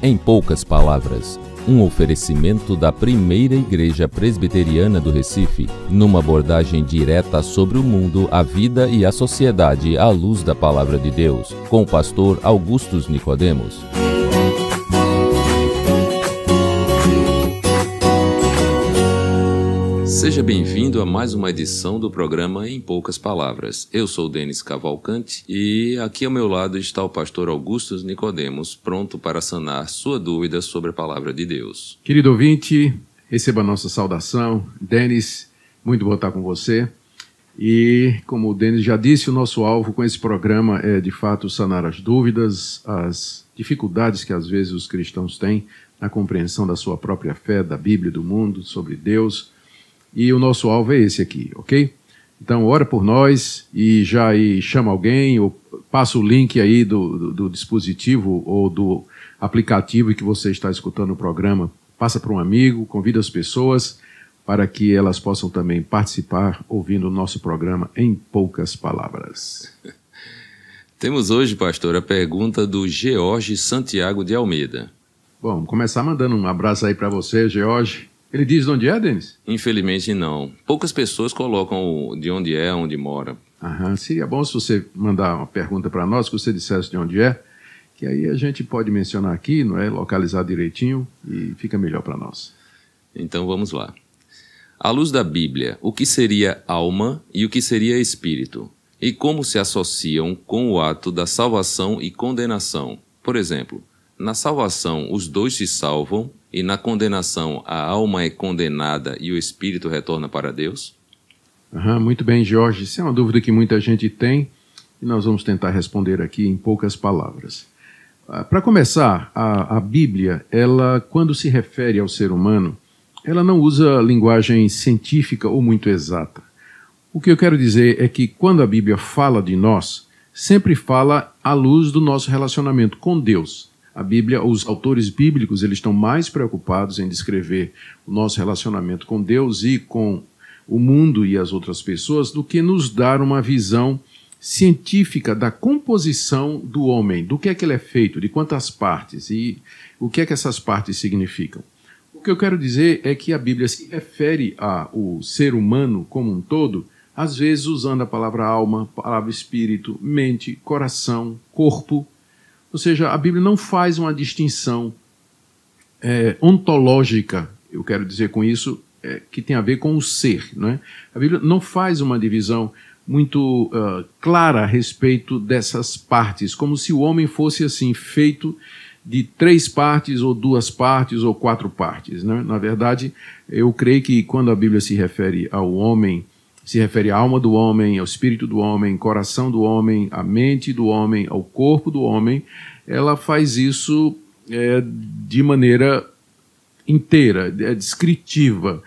Em poucas palavras, um oferecimento da primeira igreja presbiteriana do Recife, numa abordagem direta sobre o mundo, a vida e a sociedade à luz da Palavra de Deus, com o pastor Augustus Nicodemos. Seja bem-vindo a mais uma edição do programa Em Poucas Palavras. Eu sou Denis Cavalcante e aqui ao meu lado está o pastor Augustus Nicodemos, pronto para sanar sua dúvida sobre a Palavra de Deus. Querido ouvinte, receba a nossa saudação. Denis, muito bom estar com você. E, como o Denis já disse, o nosso alvo com esse programa é, de fato, sanar as dúvidas, as dificuldades que às vezes os cristãos têm na compreensão da sua própria fé, da Bíblia, do mundo, sobre Deus. E o nosso alvo é esse aqui, ok? Então, ora por nós e já aí chama alguém ou passa o link aí do dispositivo ou do aplicativo que você está escutando o programa. Passa para um amigo, convida as pessoas para que elas possam também participar ouvindo o nosso programa Em Poucas Palavras. Temos hoje, pastor, a pergunta do George Santiago de Almeida. Bom, vamos começar mandando um abraço aí para você, George. Ele diz de onde é, Denis? Infelizmente não. Poucas pessoas colocam de onde é, onde mora. Seria bom se você mandar uma pergunta para nós, que você dissesse de onde é, que aí a gente pode mencionar aqui, não é? Localizar direitinho e fica melhor para nós. Então vamos lá. À luz da Bíblia, o que seria alma e o que seria espírito? E como se associam com o ato da salvação e condenação? Por exemplo, na salvação os dois se salvam, e na condenação, a alma é condenada e o espírito retorna para Deus? Muito bem, Jorge. Isso é uma dúvida que muita gente tem e nós vamos tentar responder aqui em poucas palavras. Para começar, a Bíblia, ela, quando se refere ao ser humano, ela não usa linguagem científica ou muito exata. O que eu quero dizer é que quando a Bíblia fala de nós, sempre fala à luz do nosso relacionamento com Deus. A Bíblia, os autores bíblicos, eles estão mais preocupados em descrever o nosso relacionamento com Deus e com o mundo e as outras pessoas do que nos dar uma visão científica da composição do homem, do que é que ele é feito, de quantas partes e o que é que essas partes significam. O que eu quero dizer é que a Bíblia se refere ao ser humano como um todo, às vezes usando a palavra alma, a palavra espírito, mente, coração, corpo. Ou seja, a Bíblia não faz uma distinção ontológica, eu quero dizer com isso, que tem a ver com o ser. Não é? A Bíblia não faz uma divisão muito clara a respeito dessas partes, como se o homem fosse assim, feito de 3 partes, ou 2 partes, ou 4 partes. Né? Na verdade, eu creio que quando a Bíblia se refere ao homem, se refere à alma do homem, ao espírito do homem, coração do homem, à mente do homem, ao corpo do homem, ela faz isso de maneira inteira, descritiva,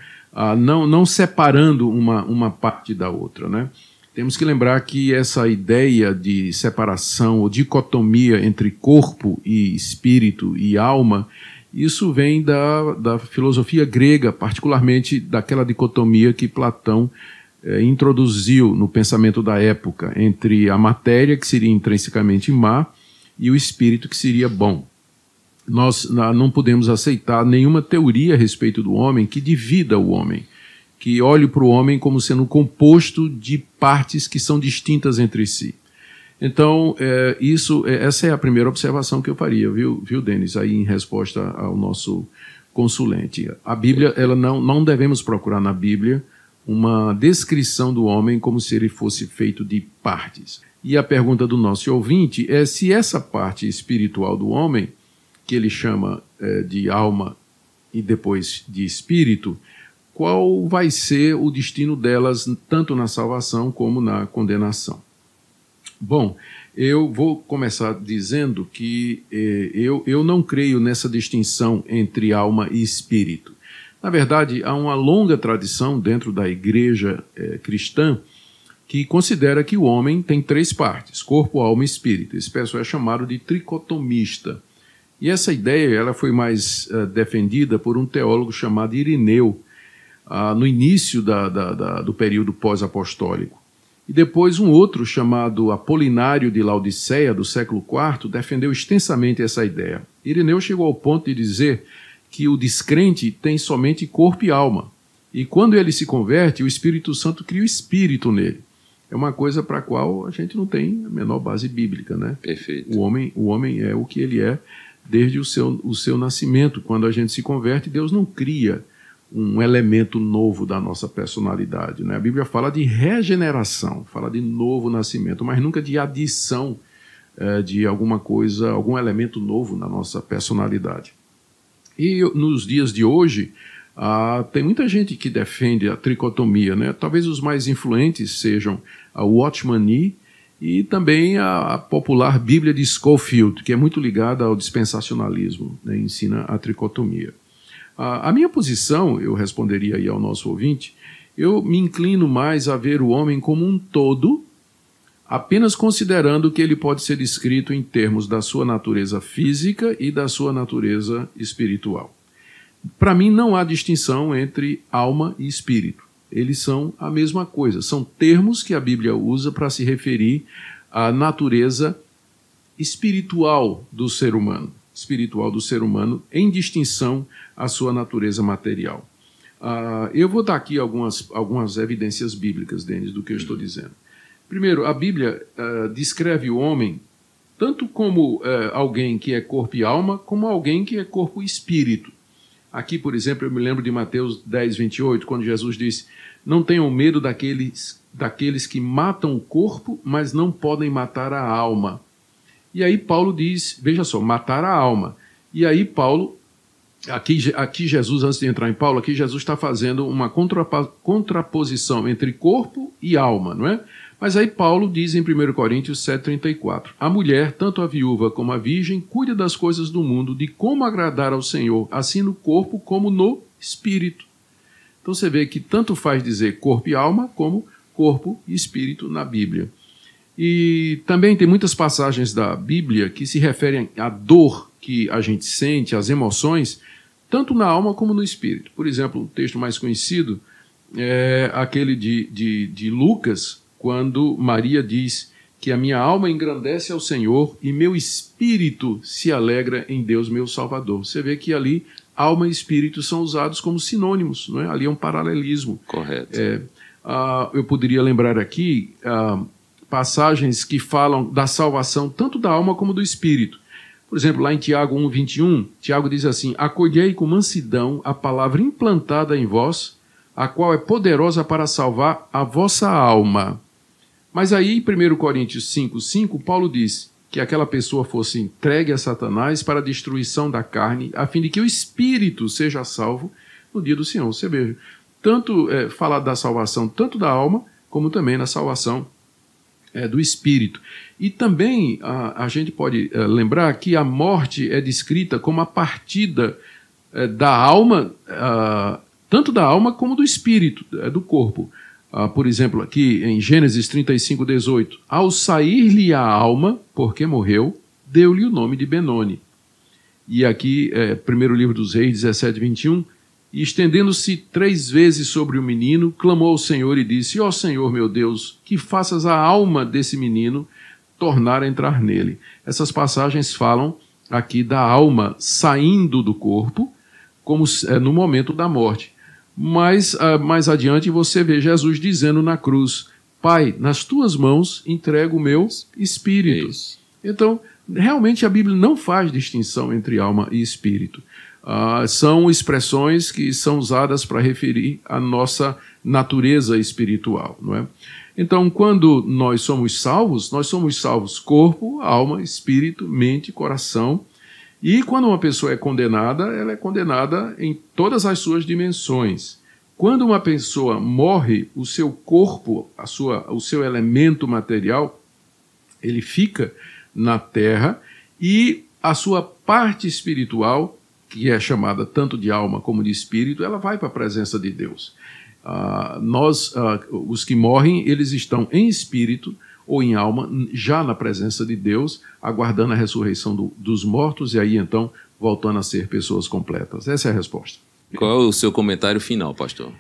não separando uma parte da outra. Né? Temos que lembrar que essa ideia de separação ou dicotomia entre corpo e espírito e alma, isso vem da filosofia grega, particularmente daquela dicotomia que Platão introduziu no pensamento da época entre a matéria, que seria intrinsecamente má, e o espírito, que seria bom. Nós não podemos aceitar nenhuma teoria a respeito do homem que divida o homem, que olhe para o homem como sendo composto de partes que são distintas entre si. Então, essa é a primeira observação que eu faria, viu, Denis, aí em resposta ao nosso consulente. A Bíblia, não devemos procurar na Bíblia uma descrição do homem como se ele fosse feito de partes. E a pergunta do nosso ouvinte é se essa parte espiritual do homem, que ele chama de alma e depois de espírito, qual vai ser o destino delas, tanto na salvação como na condenação? Bom, eu vou começar dizendo que eu não creio nessa distinção entre alma e espírito. Na verdade, há uma longa tradição dentro da igreja cristã que considera que o homem tem 3 partes, corpo, alma e espírito. Esse pessoal é chamado de tricotomista. E essa ideia ela foi mais defendida por um teólogo chamado Irineu, no início do período pós-apostólico. E depois um outro, chamado Apolinário de Laodiceia, do século IV, defendeu extensamente essa ideia. Ireneu chegou ao ponto de dizer que o descrente tem somente corpo e alma. E quando ele se converte, o Espírito Santo cria o espírito nele. É uma coisa para a qual a gente não tem a menor base bíblica, né? Perfeito. O homem é o que ele é desde o seu nascimento. Quando a gente se converte, Deus não cria um elemento novo da nossa personalidade, né? A Bíblia fala de regeneração, fala de novo nascimento, mas nunca de adição de alguma coisa, algum elemento novo na nossa personalidade. E nos dias de hoje, tem muita gente que defende a tricotomia, né? Talvez os mais influentes sejam a Watchman Nee e também a popular Bíblia de Scofield, que é muito ligada ao dispensacionalismo, né? Ensina a tricotomia. A minha posição, eu responderia aí ao nosso ouvinte, eu me inclino mais a ver o homem como um todo, apenas considerando que ele pode ser descrito em termos da sua natureza física e da sua natureza espiritual. Para mim não há distinção entre alma e espírito. Eles são a mesma coisa, são termos que a Bíblia usa para se referir à natureza espiritual do ser humano. Em distinção à sua natureza material. Eu vou dar aqui algumas evidências bíblicas, Denis, do que eu estou dizendo. Primeiro, a Bíblia descreve o homem tanto como alguém que é corpo e alma, como alguém que é corpo e espírito. Aqui, por exemplo, eu me lembro de Mateus 10, 28, quando Jesus disse: não tenham medo daqueles que matam o corpo, mas não podem matar a alma. E aí Paulo diz, veja só, matar a alma. E aí Paulo, aqui Jesus, antes de entrar em Paulo, aqui Jesus está fazendo uma contraposição entre corpo e alma, não é? Mas aí Paulo diz em 1 Coríntios 7,34, a mulher, tanto a viúva como a virgem, cuida das coisas do mundo, de como agradar ao Senhor, assim no corpo como no espírito. Então você vê que tanto faz dizer corpo e alma, como corpo e espírito na Bíblia. E também tem muitas passagens da Bíblia que se referem à dor que a gente sente, às emoções, tanto na alma como no espírito. Por exemplo, o texto mais conhecido é aquele de Lucas, quando Maria diz que a minha alma engrandece ao Senhor e meu espírito se alegra em Deus, meu Salvador. Você vê que ali alma e espírito são usados como sinônimos, não é? Ali é um paralelismo. Correto. Eu poderia lembrar aqui passagens que falam da salvação tanto da alma como do espírito. Por exemplo, lá em Tiago 1,21, Tiago diz assim, acolhei com mansidão a palavra implantada em vós, a qual é poderosa para salvar a vossa alma. Mas aí, em 1 Coríntios 5,5, Paulo diz que aquela pessoa fosse entregue a Satanás para a destruição da carne, a fim de que o espírito seja salvo no dia do Senhor. Você veja, tanto falar da salvação tanto da alma, como também na salvação do espírito. E também a gente pode lembrar que a morte é descrita como a partida da alma, tanto da alma como do espírito, do corpo. Por exemplo, aqui em Gênesis 35, 18, ao sair-lhe a alma, porque morreu, deu-lhe o nome de Benoni. E aqui, primeiro livro dos Reis, 17, 21, e estendendo-se 3 vezes sobre o menino, clamou ao Senhor e disse, ó Senhor meu Deus, que faças a alma desse menino tornar a entrar nele. Essas passagens falam aqui da alma saindo do corpo, como no momento da morte. Mas mais adiante você vê Jesus dizendo na cruz, Pai, nas tuas mãos entrego o meu espírito. Isso. Então, realmente a Bíblia não faz distinção entre alma e espírito. São expressões que são usadas para referir a nossa natureza espiritual, não é? Então, quando nós somos salvos corpo, alma, espírito, mente, coração. E quando uma pessoa é condenada, ela é condenada em todas as suas dimensões. Quando uma pessoa morre, o seu corpo, o seu elemento material, ele fica na terra e a sua parte espiritual, que é chamada tanto de alma como de espírito, ela vai para a presença de Deus. Os que morrem, eles estão em espírito ou em alma, já na presença de Deus, aguardando a ressurreição dos mortos e aí então voltando a ser pessoas completas. Essa é a resposta. Qual é o seu comentário final, pastor?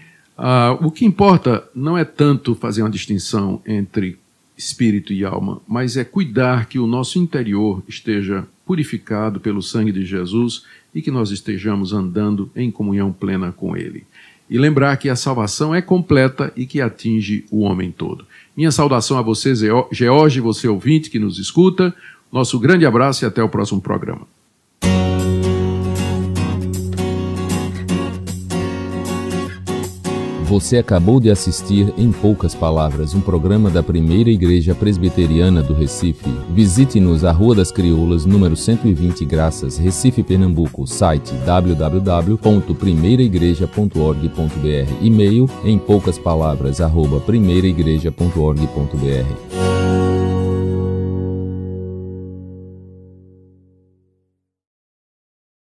O que importa não é tanto fazer uma distinção entre espírito e alma, mas é cuidar que o nosso interior esteja purificado pelo sangue de Jesus e que nós estejamos andando em comunhão plena com Ele. E lembrar que a salvação é completa e que atinge o homem todo. Minha saudação a você, George, você ouvinte que nos escuta. Nosso grande abraço e até o próximo programa. Você acabou de assistir Em Poucas Palavras, um programa da Primeira Igreja Presbiteriana do Recife. Visite-nos à Rua das Crioulas, número 120 Graças, Recife, Pernambuco. Site www.primeiraigreja.org.br. E-mail empoucaspalavras@primeiraigreja.org.br.